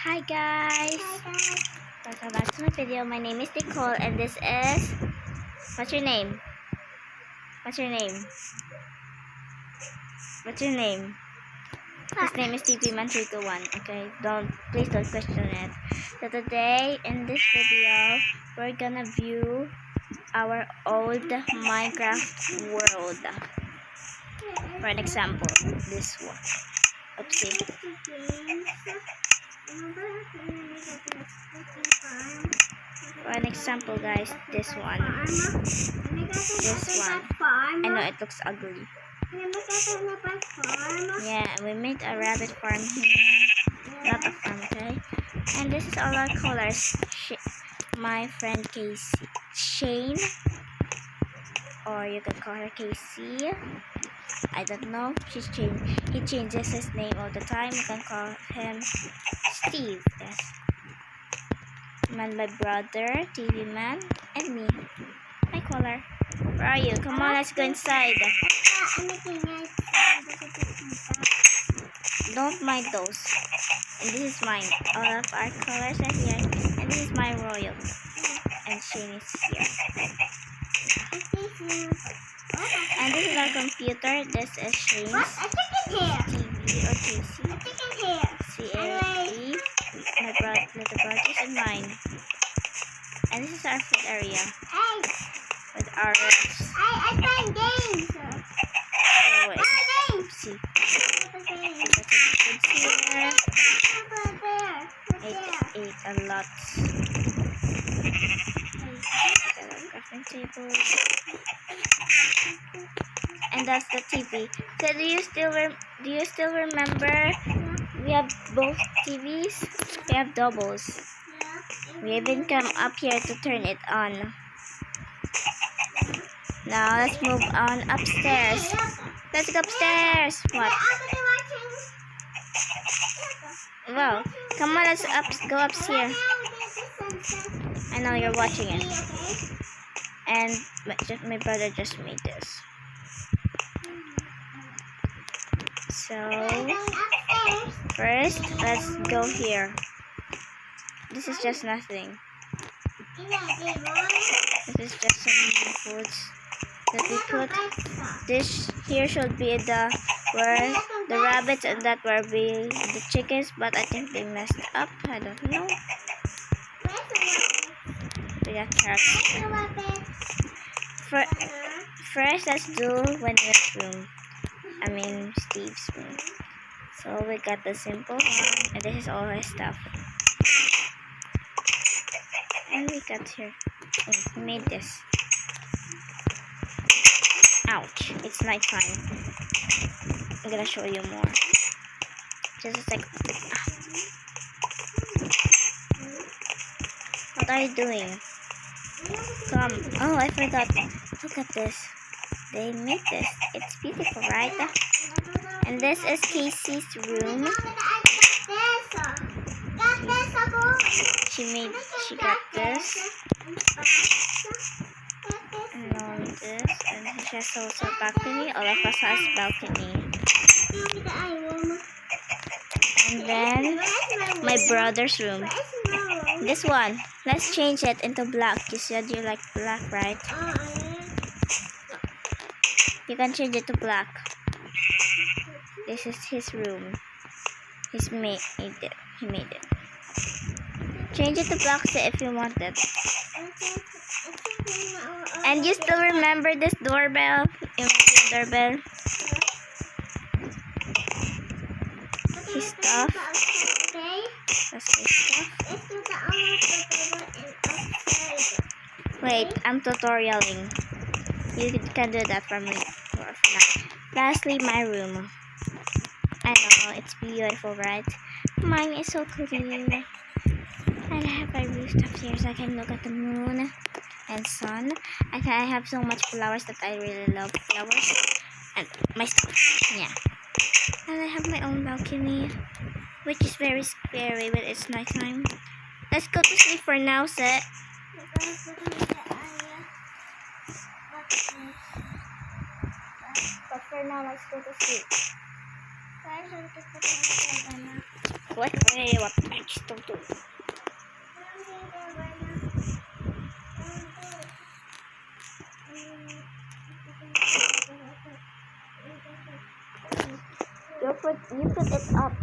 Hi guys! Welcome back to my video. My name is Nicole and this is... What's your name? What's your name? What's your name? His name is TPman321. Okay, please don't question it. So today in this video, we're gonna view our old Minecraft world. For an example, this one. Oopsie. For an example, guys, this one. This one. I know it looks ugly. Yeah, we made a rabbit farm here. Not a farm, okay? And this is all our colors. My friend Casey, Shane, or you can call her Casey. I don't know. He changes his name all the time. You can call him Steve. Yes. And my brother, TV Man, and me. My color. Where are you? Come on, let's go inside. Don't mind those. And this is mine. All of our colors are here. And this is my royal. And Shane is here. And this is our computer. This is Shane's TV or Casey. CAE. My little brothers and mine. And this is our food area. With our refs. I play games. Oh wait. Oopsie. Ate a lot. Crafting tables. And that's the TV. So do you still remember? We have both TVs. We have doubles. We even come up here to turn it on. Now let's move on upstairs. Let's go upstairs. What? Well, come on, let's go up here. I know you're watching it. And my brother just made this. So first, let's go here. This is just nothing. This is just some foods that we put. This here should be where the rabbits and that will be the chickens, but I think they messed up. I don't know. We got carrots. First, let's do Wendy's room. I mean Steve's room. So we got the simple one, and this is all his stuff. And we got here. We made this. Ouch! It's nighttime. I'm gonna show you more. Just a second. What are you doing? Come. Oh, I forgot. Look at this. They made this. It's beautiful, right? And this is Casey's room. She got this. And all this. And she has also a balcony. All of us has balcony. And then my brother's room. This one. Let's change it into black. You said you like black, right? You can change it to black. This is his room. He made it. Change it to black if you want it. And you still remember this doorbell? Doorbell. His stuff. That's his stuff. Wait, I'm tutorialing. You can do that for me. For now. Lastly, my room. I know, it's beautiful, right? Mine is so clean. And I have my rooftop here so I can look at the moon and sun. And I have so much flowers that I really love flowers. And my stuff, yeah. And I have my own balcony, which is very scary, but it's nighttime. Let's go to sleep for now, Set. But for now, let's go to sleep. What? What? I just don't do it. You put it up.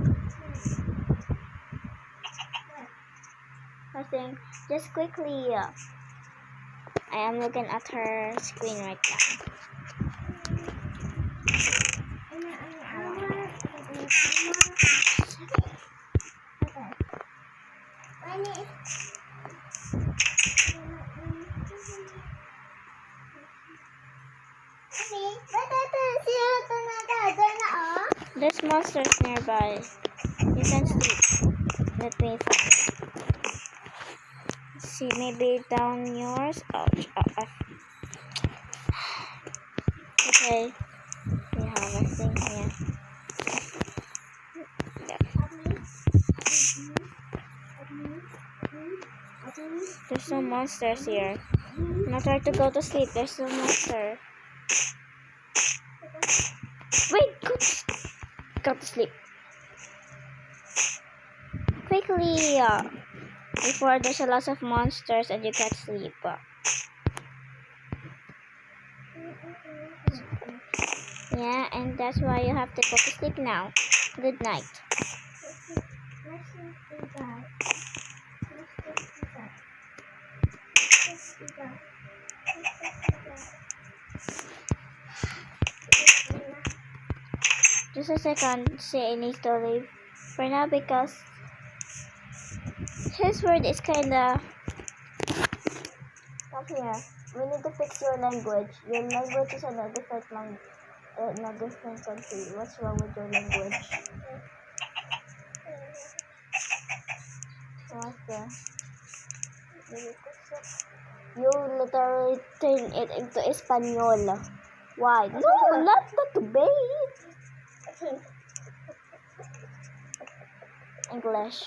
I think just quickly. I am looking at her screen right now. There's monsters nearby. You can sleep. Let me find. Let's see, maybe down yours. Okay. We have a thing here. There's no monsters here. I'm not trying to go to sleep. There's no monster. Wait, go to sleep. Quickly, before there's a lot of monsters and you can't sleep. Yeah, and that's why you have to go to sleep now. Good night. Just a second, say I need to leave for now because his word is kinda. Come here. We need to fix your language. Your language is in a different in a different country. What's wrong with your language? What the? You literally turn it into Espanol. Why? No, not the bait. English.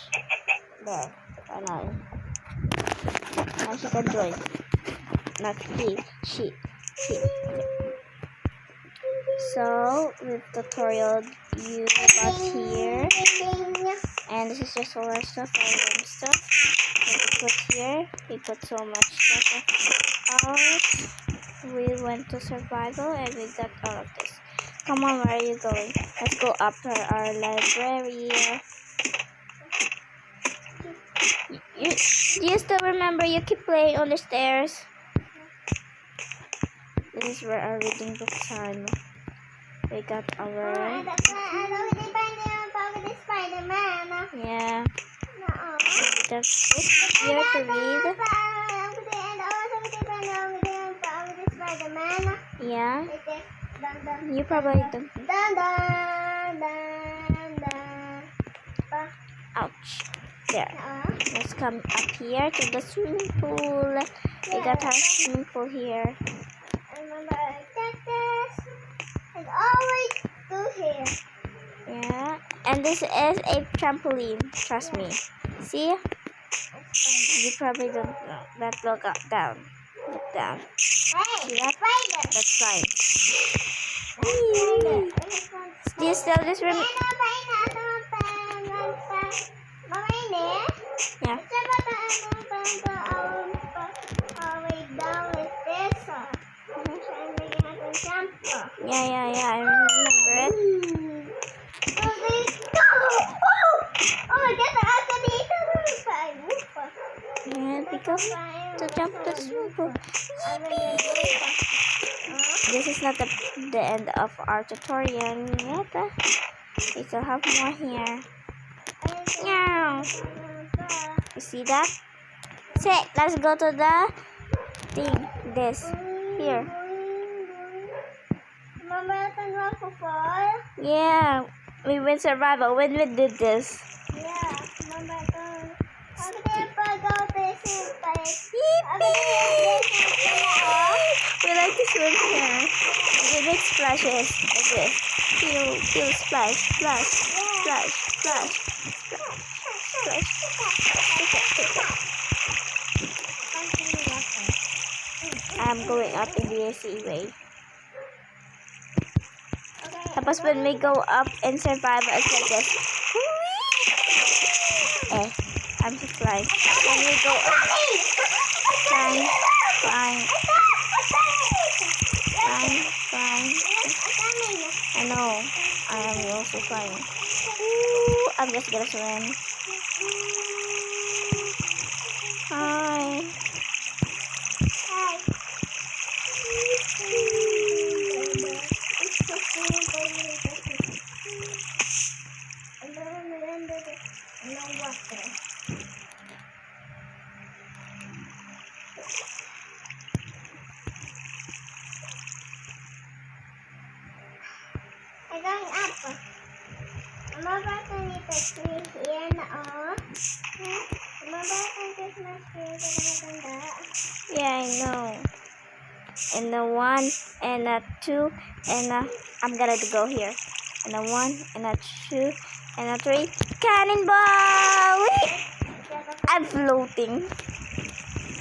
There. Finally. Now she can join. Not he. She. So, with tutorial, you got here. And this is just all our stuff, all random stuff. That we put here. We put so much stuff of ours. We went to survival and we got all of this. Come on, where are you going? Let's go up to our library. Do you still remember you keep playing on the stairs? This is where our reading books are. We got our... Yeah. There's books here to read. Yeah. You probably don't. Ouch. There. Let's come up here to the swimming pool. We got our swimming pool here. And always do here. Yeah, and this is a trampoline. Trust me. See? You probably don't know. That look up, down. Look down. Hey, see that? That's fine. Do you still just remember? Yeah. Yeah, I remember it. Yeah, because to jump the swimming pool. This is not the end of our tutorial yet. We still have more here. Yeah. You see that? Say, let's go to the thing. This. Here. Yeah, we went survival when we did this. Yeah, we like to swim here. We make splashes like this. Feel, splash, splash, splash, splash, splash, splash. I'm going up in the AC way. Tapos when we go up and survive, it's like this. Eh, I'm just flying. When we go up, flying, flying, flying. I know. I am also flying. Ooh, I'm just gonna swim. Hi. I'm going up. I'm about to need a tree here now. I'm about to Christmas tree na Yeah, I know. And the 1 and a 2 and a, I'm gonna go here. And a 1 and a 2 and a 3. Cannonball! Whee! I'm floating.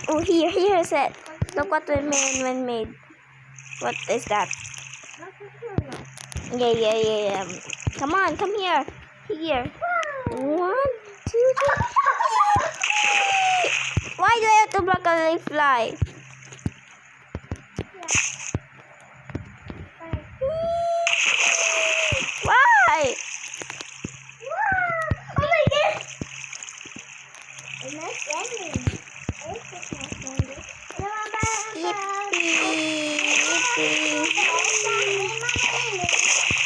Oh, here's it. Look what we made. What is that? Yeah. Come on, come here. Here. 1, 2, 3. Why do I have to broccoli fly?